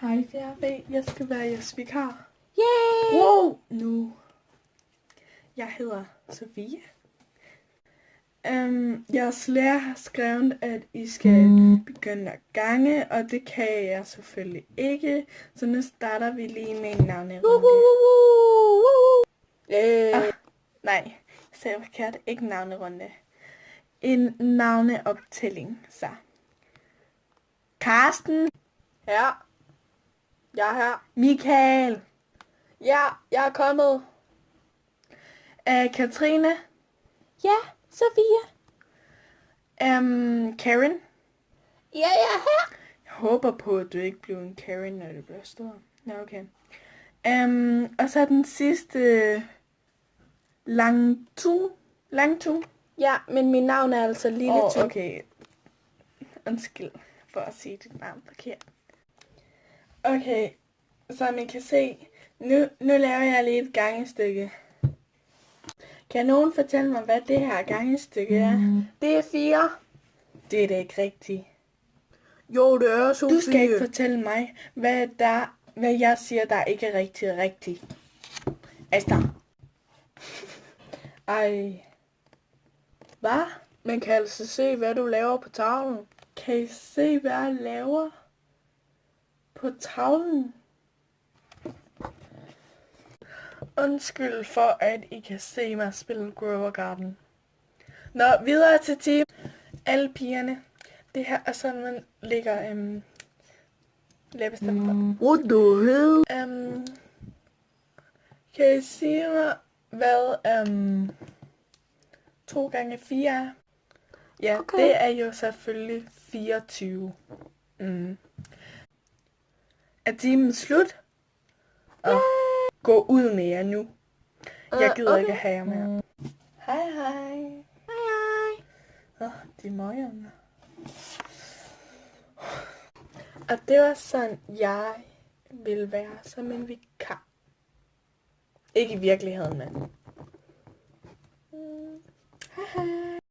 Hej 4B, jeg skal være jeres vikar. Yay! Wow! Nu. Jeg hedder Sofie. Jeres lærer har skrevet, at I skal begynde at gange, og det kan jeg selvfølgelig ikke. Så nu starter vi lige med en navnerunde. Nej, jeg sagde forkert. Ikke en navnerunde. En navneoptælling, så. Karsten. Her. Jeg er her. Michael. Ja, jeg er kommet. Katrine. Ja, Sofie. Karen. Ja, jeg er her. Jeg håber på, at du ikke bliver en Karen, når du bliver stor. Nå, okay. Og så den sidste... Langtu. Ja, men mit navn er altså Lille Tu. Okay. Undskyld for at sige dit navn forkert. Okay, som I kan se, nu laver jeg lige et gangestykke. Kan nogen fortælle mig, hvad det her gangestykke er? Det er 4. Det er da ikke rigtigt. Jo, det er Sofie. Du skal ikke fortælle mig, hvad jeg siger, der ikke er rigtigt. Asta. Ej. Hvad? Man kan altså se, hvad du laver på tavlen. Kan I se, hvad jeg laver på tavlen? Undskyld for, at I kan se mig spille Grover Garden. Nå, videre til team. Alle pigerne. Det her er sådan, man lægger læbestemmer på. What the hell? Kan I sige mig, hvad 2 gange 4 er? Ja, Okay. det er jo selvfølgelig 24. Er timen slut? Og gå ud med jer nu. Jeg gider ikke have jer mere. Hej hej. Hej, hej. De møgerne. Og det var sådan, jeg ville være som en vikar. Ikke i virkeligheden, men. Hej hej.